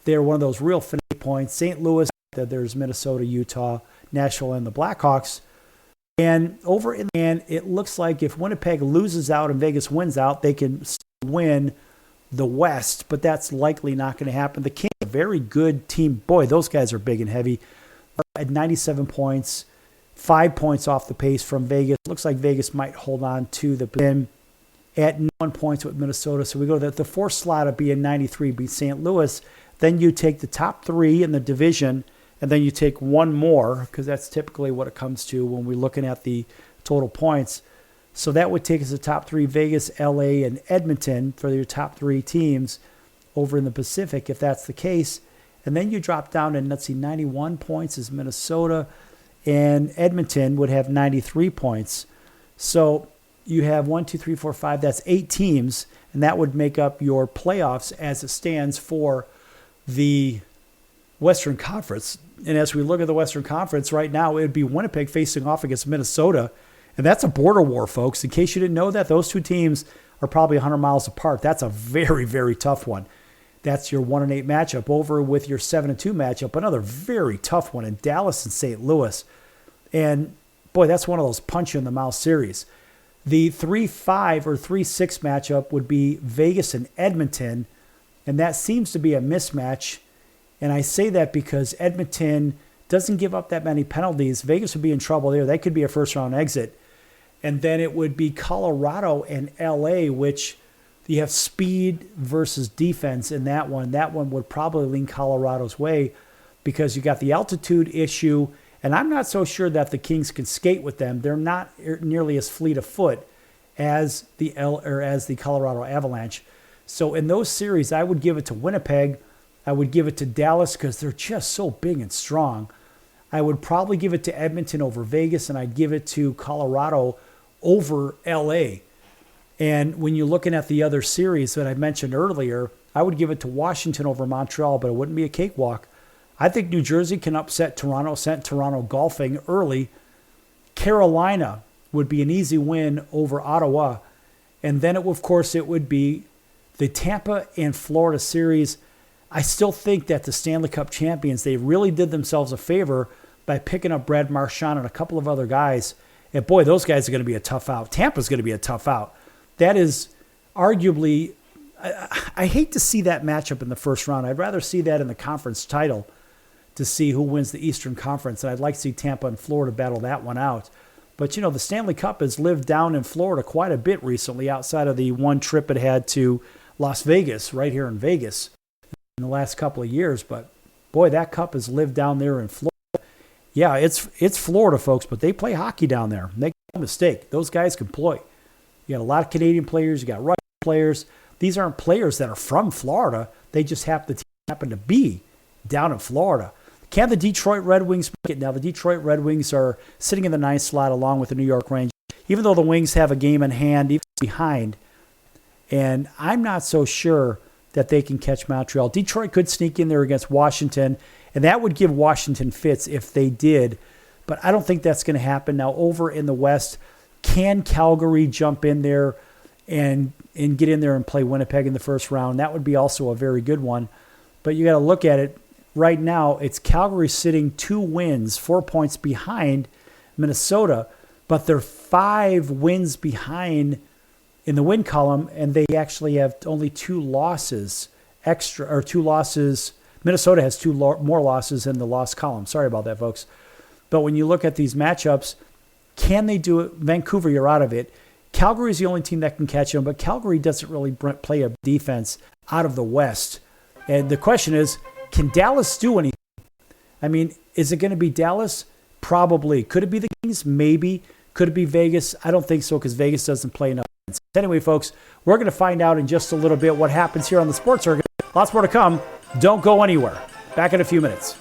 They're one of those real finesse points. St. Louis, there's Minnesota, Utah, Nashville, and the Blackhawks. And it looks like if Winnipeg loses out and Vegas wins out, they can win the West, but that's likely not going to happen. The Kings, a very good team. Boy, those guys are big and heavy. At 97 points, 5 points off the pace from Vegas. Looks like Vegas might hold on to the pin at 1 point with Minnesota. So we go to the 4th slot of being 93, beat St. Louis. Then you take the top 3 in the division, and then you take one more, because that's typically what it comes to when we're looking at the total points. So that would take us to top 3, Vegas, LA, and Edmonton for your top 3 teams over in the Pacific, if that's the case. And then you drop down and, 91 points is Minnesota, and Edmonton would have 93 points. So you have 1, 2, 3, 4, 5, that's 8 teams, and that would make up your playoffs as it stands for the Western Conference. And as we look at the Western Conference right now, it would be Winnipeg facing off against Minnesota. And that's a border war, folks. In case you didn't know that, those two teams are probably 100 miles apart. That's a very, very tough one. That's your 1-8 matchup over with your 7-2 matchup. Another very tough one in Dallas and St. Louis. And boy, that's one of those punch you in the mouth series. The 3-5 or 3-6 matchup would be Vegas and Edmonton. And that seems to be a mismatch. And I say that because Edmonton doesn't give up that many penalties. Vegas would be in trouble there. That could be a first-round exit. And then it would be Colorado and LA, which you have speed versus defense in that one. That one would probably lean Colorado's way because you got the altitude issue. And I'm not so sure that the Kings can skate with them. They're not nearly as fleet of foot as the Colorado Avalanche. So in those series, I would give it to Winnipeg. I would give it to Dallas because they're just so big and strong. I would probably give it to Edmonton over Vegas, and I'd give it to Colorado over LA. And when you're looking at the other series that I mentioned earlier, I would give it to Washington over Montreal, but it wouldn't be a cakewalk. I think New Jersey can upset Toronto, sent Toronto golfing early. Carolina would be an easy win over Ottawa. And then, it would be the Tampa and Florida series. I still think that the Stanley Cup champions, they really did themselves a favor by picking up Brad Marchand and a couple of other guys. And boy, those guys are going to be a tough out. Tampa's going to be a tough out. That is arguably, I hate to see that matchup in the first round. I'd rather see that in the conference title to see who wins the Eastern Conference. And I'd like to see Tampa and Florida battle that one out. But, the Stanley Cup has lived down in Florida quite a bit recently outside of the one trip it had to Las Vegas, right here in Vegas, in the last couple of years. But, boy, that cup has lived down there in Florida. Yeah, it's Florida, folks, but they play hockey down there. Make no mistake. Those guys can play. You got a lot of Canadian players. You got Russian players. These aren't players that are from Florida. They just happen to be down in Florida. Can the Detroit Red Wings make it? Now, the Detroit Red Wings are sitting in the 9th slot along with the New York Rangers, even though the Wings have a game in hand, even behind. And I'm not so sure that they can catch Montreal. Detroit could sneak in there against Washington, and that would give Washington fits if they did. But I don't think that's going to happen. Now, over in the West, can Calgary jump in there and and get in there and play Winnipeg in the first round. That would be also a very good one. But you got to look at it. Right now, it's Calgary sitting 2 wins, 4 points behind Minnesota, but they're 5 wins behind in the win column, and they actually have only 2 losses extra, or 2 losses. Minnesota has 2 more losses in the loss column. Sorry about that, folks. But when you look at these matchups, can they do it? Vancouver, you're out of it. Calgary is the only team that can catch them, but Calgary doesn't really play a defense out of the West. And the question is, can Dallas do anything? I mean, is it going to be Dallas? Probably. Could it be the Kings? Maybe. Could it be Vegas? I don't think so, because Vegas doesn't play enough. Anyway, folks, we're going to find out in just a little bit what happens here on the Sports Circus. Lots more to come. Don't go anywhere. Back in a few minutes.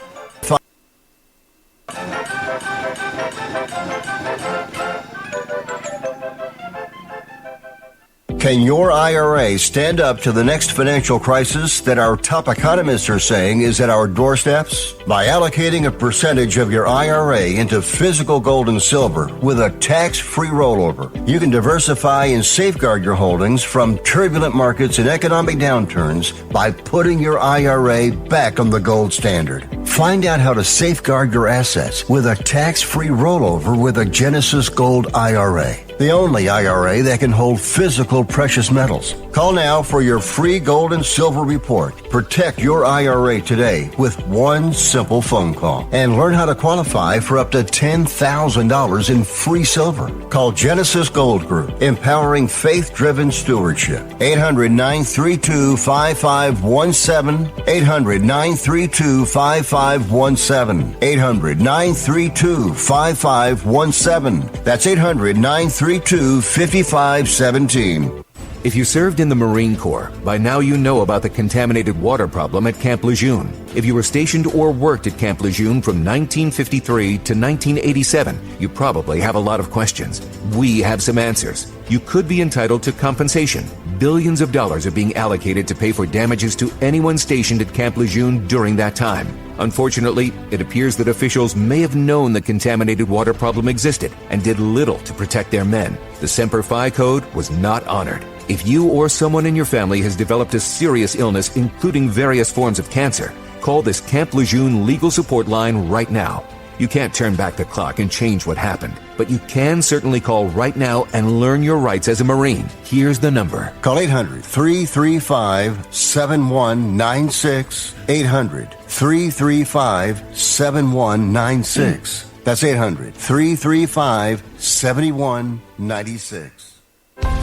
Can your IRA stand up to the next financial crisis that our top economists are saying is at our doorsteps? By allocating a percentage of your IRA into physical gold and silver with a tax-free rollover, you can diversify and safeguard your holdings from turbulent markets and economic downturns by putting your IRA back on the gold standard. Find out how to safeguard your assets with a tax-free rollover with a Genesis Gold IRA, the only IRA that can hold physical precious metals. Call now for your free gold and silver report. Protect your IRA today with one simple phone call and learn how to qualify for up to $10,000 in free silver. Call Genesis Gold Group, empowering faith-driven stewardship. 800-932-5517. 800-932-5517. 800-932-5517. That's 800-932-5517. If you served in the Marine Corps, by now you know about the contaminated water problem at Camp Lejeune. If you were stationed or worked at Camp Lejeune from 1953 to 1987, you probably have a lot of questions. We have some answers. You could be entitled to compensation. Billions of dollars are being allocated to pay for damages to anyone stationed at Camp Lejeune during that time. Unfortunately, it appears that officials may have known the contaminated water problem existed and did little to protect their men. The Semper Fi code was not honored. If you or someone in your family has developed a serious illness, including various forms of cancer, call this Camp Lejeune legal support line right now. You can't turn back the clock and change what happened, but you can certainly call right now and learn your rights as a Marine. Here's the number. Call 800-335-7196. 800-335-7196. That's 800-335-7196.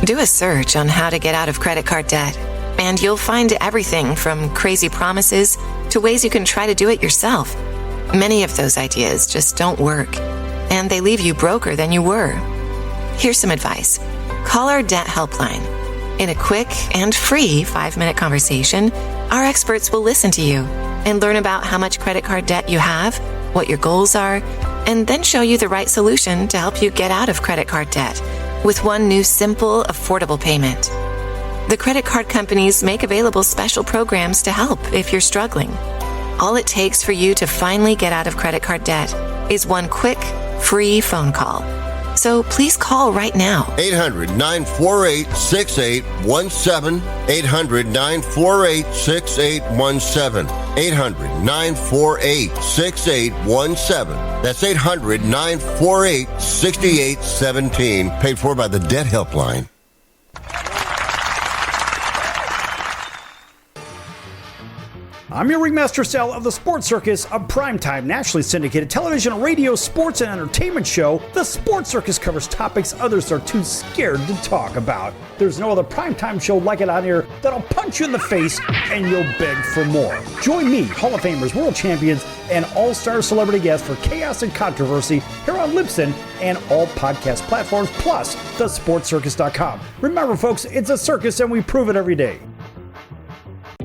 Do a search on how to get out of credit card debt, and you'll find everything from crazy promises to ways you can try to do it yourself. Many of those ideas just don't work, and they leave you broker than you were. Here's some advice. Call our debt helpline. In a quick and free 5-minute conversation, our experts will listen to you and learn about how much credit card debt you have, what your goals are, and then show you the right solution to help you get out of credit card debt with one new simple, affordable payment. The credit card companies make available special programs to help if you're struggling. All it takes for you to finally get out of credit card debt is one quick, free phone call. So please call right now. 800-948-6817. 800-948-6817. 800-948-6817. That's 800-948-6817. Paid for by the Debt Helpline. I'm your ringmaster Sal of the Sports Circus, a primetime nationally syndicated television, radio, sports, and entertainment show. The Sports Circus covers topics others are too scared to talk about. There's no other primetime show like it out here that'll punch you in the face and you'll beg for more. Join me, Hall of Famers, world champions, and all-star celebrity guests for chaos and controversy here on Libsyn and all podcast platforms, plus thesportscircus.com. Remember, folks, it's a circus and we prove it every day.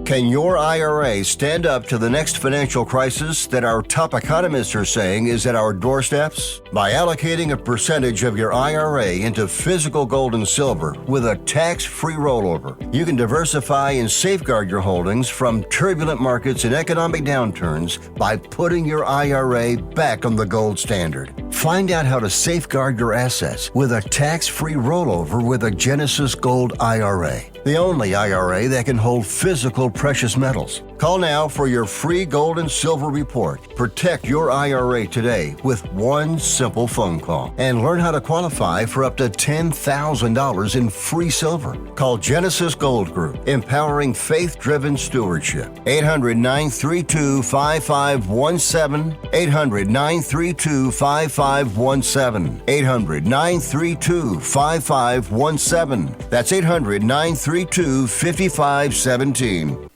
Can your IRA stand up to the next financial crisis that our top economists are saying is at our doorsteps? By allocating a percentage of your IRA into physical gold and silver with a tax-free rollover, you can diversify and safeguard your holdings from turbulent markets and economic downturns by putting your IRA back on the gold standard. Find out how to safeguard your assets with a tax-free rollover with a Genesis Gold IRA, the only IRA that can hold physical precious metals. Call now for your free gold and silver report. Protect your IRA today with one simple phone call and learn how to qualify for up to $10,000 in free silver. Call Genesis Gold Group, empowering faith-driven stewardship. 800-932-5517. 800-932-5517. 800-932-5517. That's 800-932-5517.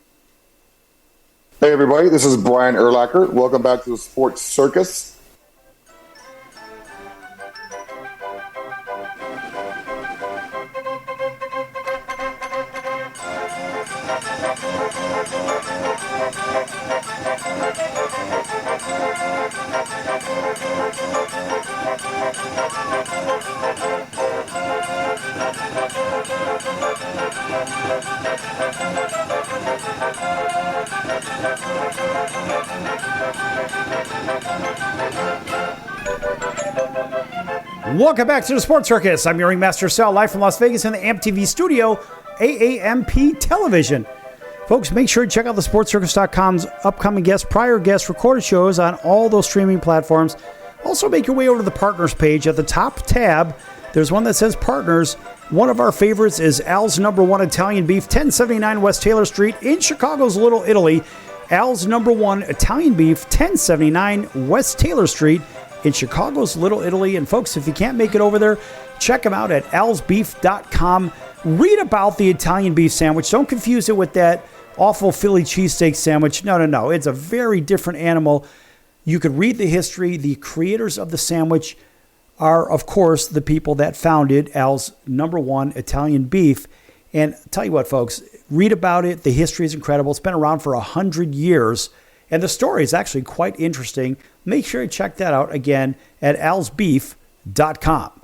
Hey everybody, this is Brian Urlacher. Welcome back to the Sports Circus. Welcome back to the Sports Circus. I'm your ringmaster Sal, live from Las Vegas in the AMP-TV studio, AAMP Television. Folks, make sure to check out the sportscircus.com's upcoming guests, prior guests, recorded shows on all those streaming platforms. Also, make your way over to the Partners page. At the top tab, there's one that says Partners. One of our favorites is Al's Number One Italian Beef, 1079 West Taylor Street in Chicago's Little Italy. Al's Number One Italian Beef, 1079 West Taylor Street in Chicago's Little Italy. And folks, if you can't make it over there, check them out at alsbeef.com. Read about the Italian beef sandwich. Don't confuse it with that awful Philly cheesesteak sandwich. No. It's a very different animal. You could read the history. The creators of the sandwich are, of course, the people that founded Al's Number One Italian Beef. And I'll tell you what, folks, read about it. The history is incredible. It's been around for 100 years. And the story is actually quite interesting. Make sure you check that out again at alsbeef.com.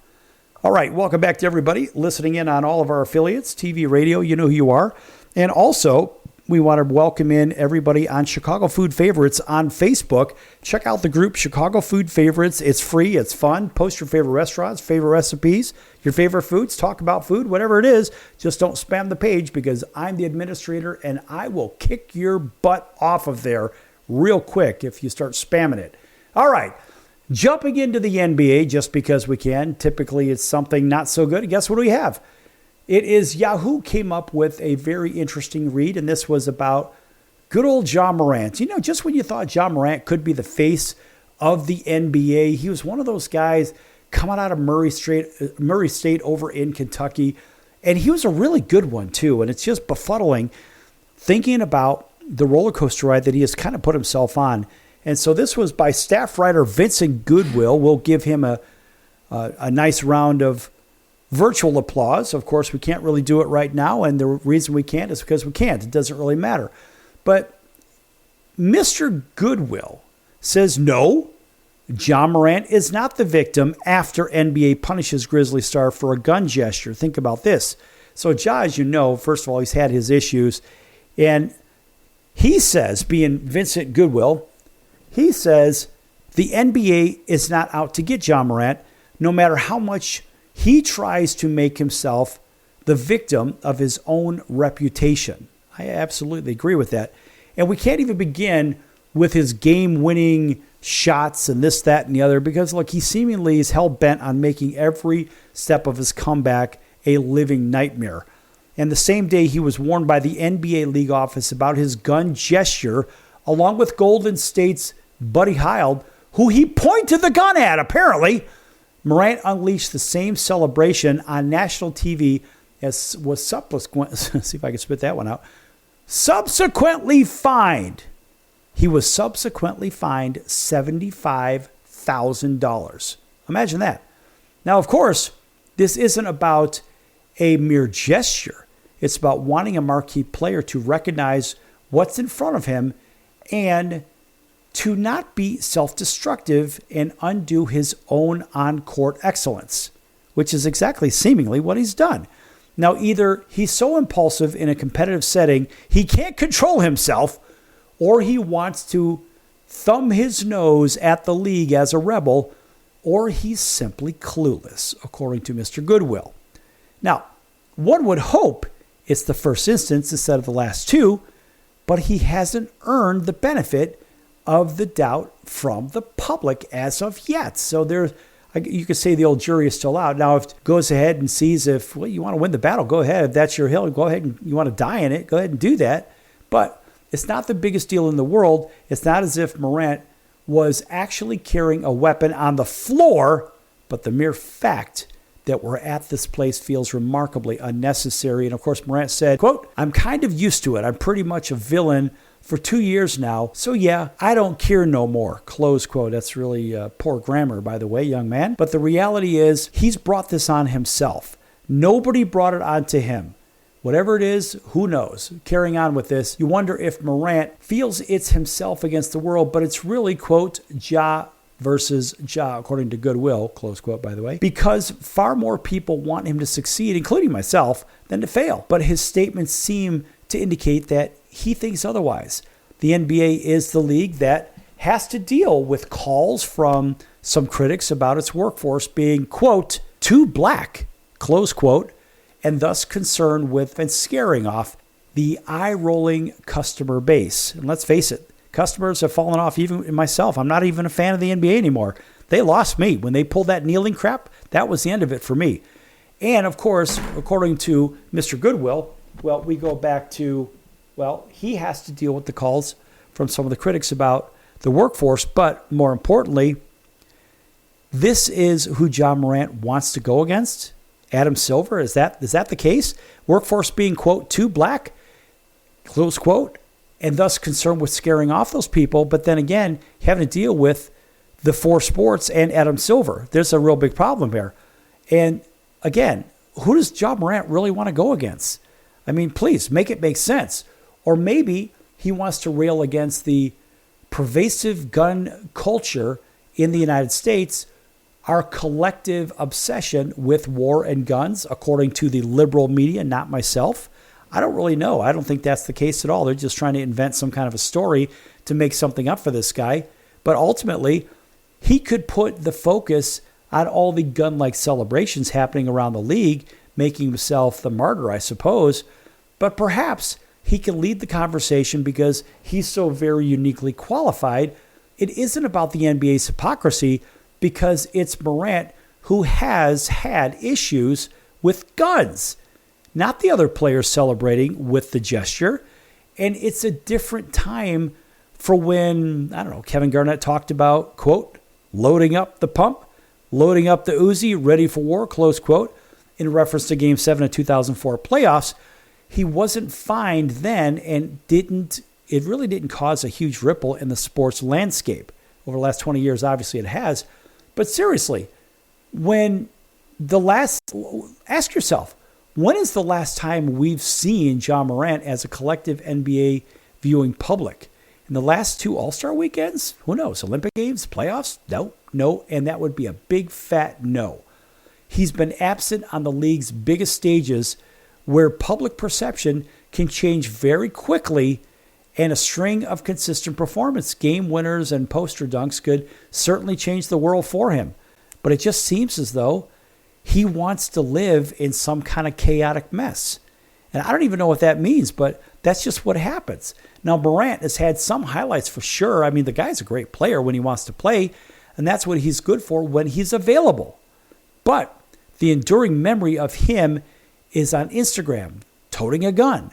All right, welcome back to everybody listening in on all of our affiliates, TV, radio, you know who you are. And also, we want to welcome in everybody on Chicago Food Favorites on Facebook. Check out the group Chicago Food Favorites. It's free. It's fun. Post your favorite restaurants, favorite recipes, your favorite foods. Talk about food, whatever it is. Just don't spam the page because I'm the administrator and I will kick your butt off of there real quick if you start spamming it. All right. Jumping into the NBA just because we can. Typically, it's something not so good. Guess what we have? It is Yahoo came up with a very interesting read, and this was about good old Ja Morant. You know, just when you thought Ja Morant could be the face of the NBA, he was one of those guys coming out of Murray State over in Kentucky, and he was a really good one, too. And it's just befuddling thinking about the roller coaster ride that he has kind of put himself on. And so this was by staff writer Vincent Goodwill. We'll give him a nice round of virtual applause. Of course, we can't really do it right now, and the reason we can't is because we can't. It doesn't really matter. But Mr. Goodwill says, no, Ja Morant is not the victim after NBA punishes Grizzly star for a gun gesture. Think about this. So Ja, as you know, first of all, he's had his issues. And he says, being Vincent Goodwill, he says the NBA is not out to get Ja Morant, no matter how much he tries to make himself the victim of his own reputation. I absolutely agree with that. And we can't even begin with his game-winning shots and this, that, and the other, because, look, he seemingly is hell-bent on making every step of his comeback a living nightmare. And the same day he was warned by the NBA league office about his gun gesture, along with Golden State's Buddy Hield, who he pointed the gun at, apparently, Morant unleashed the same celebration on national TV as was see if I can spit that one out. Subsequently fined. He was subsequently fined $75,000. Imagine that. Now, of course, this isn't about a mere gesture. It's about wanting a marquee player to recognize what's in front of him and to not be self-destructive and undo his own on-court excellence, which is exactly seemingly what he's done. Now, either he's so impulsive in a competitive setting he can't control himself, or he wants to thumb his nose at the league as a rebel, or he's simply clueless, according to Mr. Goodwill. Now, one would hope it's the first instance instead of the last two, but he hasn't earned the benefit of the doubt from the public as of yet. So you could say the old jury is still out. Now, if it goes ahead and sees if you want to win the battle, go ahead. If that's your hill, go ahead and you want to die in it, go ahead and do that. But it's not the biggest deal in the world. It's not as if Morant was actually carrying a weapon on the floor, but the mere fact that we're at this place feels remarkably unnecessary. And of course, Morant said, quote, "I'm kind of used to it. I'm pretty much a villain for 2 years now. So yeah, I don't care no more," close quote. That's really poor grammar, by the way, young man. But the reality is he's brought this on himself. Nobody brought it on to him. Whatever it is, who knows? Carrying on with this, you wonder if Morant feels it's himself against the world, but it's really, quote, Ja versus Ja, according to Goodwill, close quote, by the way, because far more people want him to succeed, including myself, than to fail. But his statements seem to indicate that he thinks otherwise. The NBA is the league that has to deal with calls from some critics about its workforce being, quote, too black, close quote, and thus concerned with and scaring off the eye-rolling customer base. And let's face it, customers have fallen off, even myself. I'm not even a fan of the NBA anymore. They lost me. When they pulled that kneeling crap, that was the end of it for me. And, of course, according to Mr. Goodwill, well, we go back to, well, he has to deal with the calls from some of the critics about the workforce. But more importantly, this is who Ja Morant wants to go against. Adam Silver, is that the case? Workforce being, quote, too black, close quote, and thus concerned with scaring off those people. But then again, having to deal with the 4 Sports and Adam Silver. There's a real big problem here. And again, who does Ja Morant really want to go against? I mean, please make it make sense. Or maybe he wants to rail against the pervasive gun culture in the United States, our collective obsession with war and guns, according to the liberal media, not myself. I don't really know. I don't think that's the case at all. They're just trying to invent some kind of a story to make something up for this guy. But ultimately, he could put the focus on all the gun-like celebrations happening around the league, making himself the martyr, I suppose. But perhaps he can lead the conversation because he's so very uniquely qualified. It isn't about the NBA's hypocrisy, because it's Morant who has had issues with guns, not the other players celebrating with the gesture. And it's a different time for when, I don't know, Kevin Garnett talked about, quote, loading up the pump, loading up the Uzi, ready for war, close quote, in reference to Game 7 of 2004 playoffs. He wasn't fined then, and it really didn't cause a huge ripple in the sports landscape. Over the last 20 years, obviously it has. But seriously, ask yourself, when is the last time we've seen Ja Morant as a collective NBA viewing public? In the last 2 All-Star weekends? Who knows? Olympic Games? Playoffs? No, and that would be a big fat no. He's been absent on the league's biggest stages where public perception can change very quickly, and a string of consistent performance, game winners and poster dunks could certainly change the world for him. But it just seems as though he wants to live in some kind of chaotic mess. And I don't even know what that means, but that's just what happens. Now, Morant has had some highlights for sure. I mean, the guy's a great player when he wants to play, and that's what he's good for when he's available. But the enduring memory of him is on Instagram, toting a gun,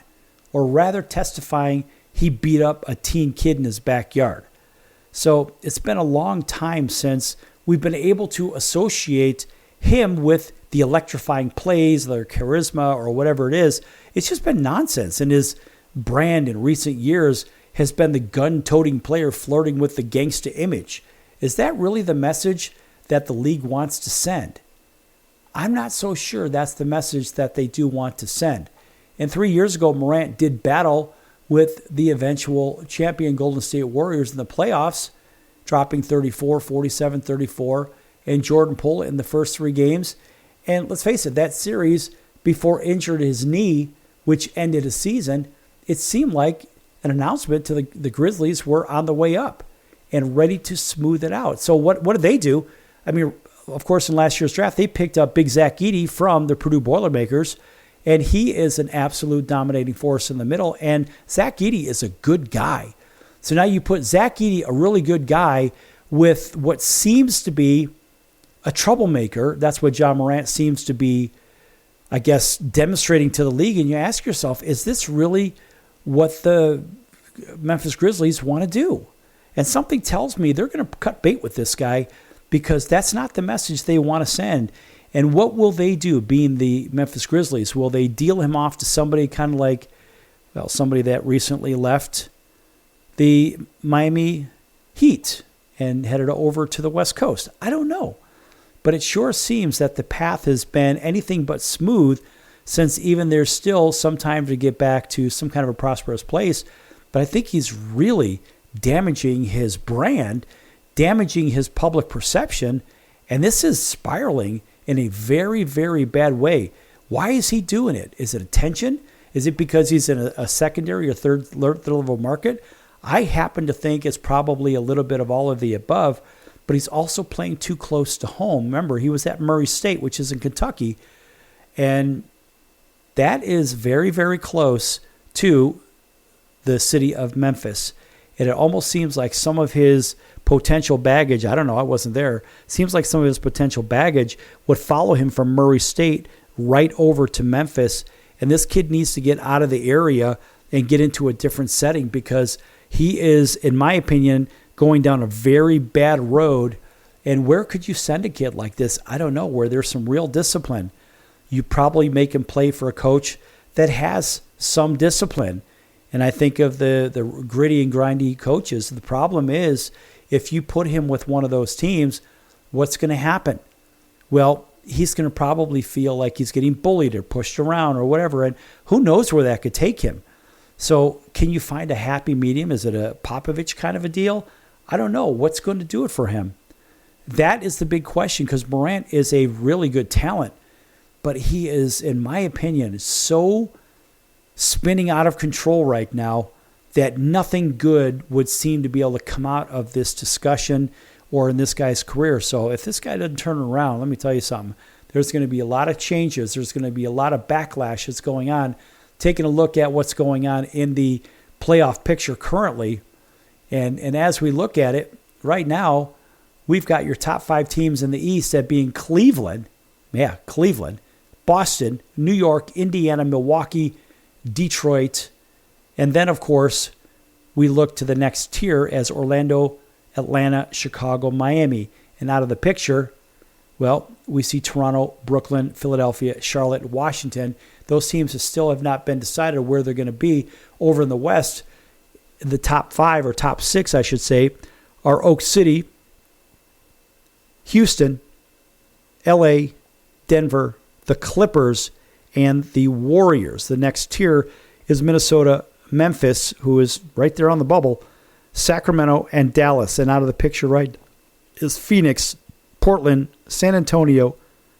or rather testifying he beat up a teen kid in his backyard. So it's been a long time since we've been able to associate him with the electrifying plays, their charisma, or whatever it is. It's just been nonsense. And his brand in recent years has been the gun-toting player flirting with the gangsta image. Is that really the message that the league wants to send? I'm not so sure that's the message that they do want to send. And 3 years ago, Morant did battle with the eventual champion Golden State Warriors in the playoffs, dropping 34, 47, 34, and Jordan Poole in the first 3 games. And let's face it, that series, before injured his knee, which ended his season, it seemed like an announcement to the Grizzlies were on the way up and ready to smooth it out. So what did they do? I mean, of course, in last year's draft, they picked up big Zach Edey from the Purdue Boilermakers, and he is an absolute dominating force in the middle. And Zach Edey is a good guy. So now you put Zach Edey, a really good guy, with what seems to be a troublemaker. That's what John Morant seems to be, I guess, demonstrating to the league. And you ask yourself, is this really what the Memphis Grizzlies want to do? And something tells me they're going to cut bait with this guy, because that's not the message they want to send. And what will they do, being the Memphis Grizzlies? Will they deal him off to somebody kind of like, well, somebody that recently left the Miami Heat and headed over to the West Coast? I don't know. But it sure seems that the path has been anything but smooth, since even there's still some time to get back to some kind of a prosperous place. But I think he's really damaging his brand, damaging his public perception, and this is spiraling in a very, very bad way. Why is he doing it? Is it attention? Is it because he's in a secondary or third level market? I happen to think it's probably a little bit of all of the above, but he's also playing too close to home. Remember, he was at Murray State, which is in Kentucky, and that is very, very close to the city of Memphis. And it almost seems like some of his potential baggage, I don't know, I wasn't there, seems like some of his potential baggage would follow him from Murray State right over to Memphis. And this kid needs to get out of the area and get into a different setting, because he is, in my opinion, going down a very bad road. And where could you send a kid like this? I don't know, where there's some real discipline. You probably make him play for a coach that has some discipline. And I think of the gritty and grindy coaches. The problem is, if you put him with one of those teams, what's going to happen? Well, he's going to probably feel like he's getting bullied or pushed around or whatever. And who knows where that could take him? So can you find a happy medium? Is it a Popovich kind of a deal? I don't know. What's going to do it for him? That is the big question, because Morant is a really good talent. But he is, in my opinion, so spinning out of control right now that nothing good would seem to be able to come out of this discussion or in this guy's career. So if this guy doesn't turn around, let me tell you something. There's going to be a lot of changes. There's going to be a lot of backlash that's going on. Taking a look at what's going on in the playoff picture currently. And as we look at it right now, we've got your top 5 teams in the East, that being Cleveland, Boston, New York, Indiana, Milwaukee, Detroit, and then, of course, we look to the next tier as Orlando, Atlanta, Chicago, Miami. And out of the picture, well, we see Toronto, Brooklyn, Philadelphia, Charlotte, Washington. Those teams still have not been decided where they're going to be. Over in the West, the top 5, or top 6, I should say, are Oak City, Houston, LA, Denver, the Clippers, and the Warriors. The next tier is Minnesota, Memphis, who is right there on the bubble, Sacramento, and Dallas. And out of the picture right is Phoenix, Portland, San Antonio,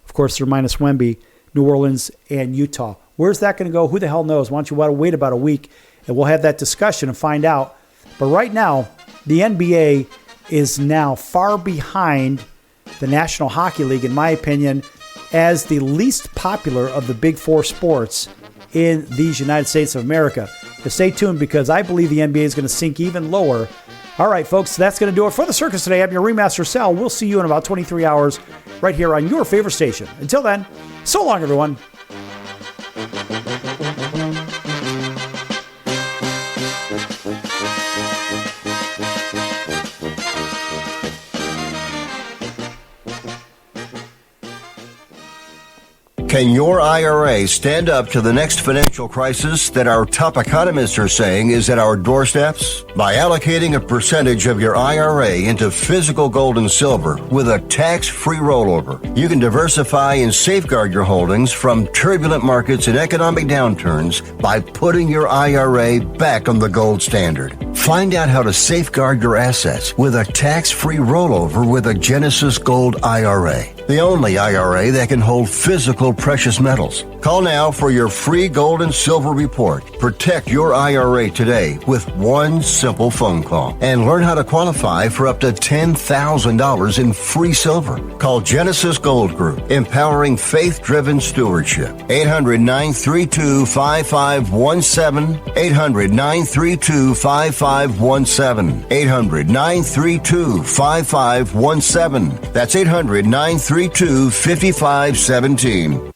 of course they're minus Wemby, New Orleans, and Utah. Where's that going to go? Who the hell knows? Why don't you wait about a week, and we'll have that discussion and find out. But right now, the NBA is now far behind the National Hockey League, in my opinion, as the least popular of the big 4 sports in these United States of America. But stay tuned, because I believe the NBA is going to sink even lower. All right, folks, that's going to do it for the circus today. I'm your Remaster Sal. We'll see you in about 23 hours right here on your favorite station. Until then, so long, everyone. Can your IRA stand up to the next financial crisis that our top economists are saying is at our doorsteps? By allocating a percentage of your IRA into physical gold and silver with a tax-free rollover, you can diversify and safeguard your holdings from turbulent markets and economic downturns by putting your IRA back on the gold standard. Find out how to safeguard your assets with a tax-free rollover with a Genesis Gold IRA, the only IRA that can hold physical precious metals. Call now for your free gold and silver report. Protect your IRA today with one simple phone call and learn how to qualify for up to $10,000 in free silver. Call Genesis Gold Group, empowering faith-driven stewardship. 800-932-5517. 800-932-5517. 800-932-5517. That's 800-932-5517.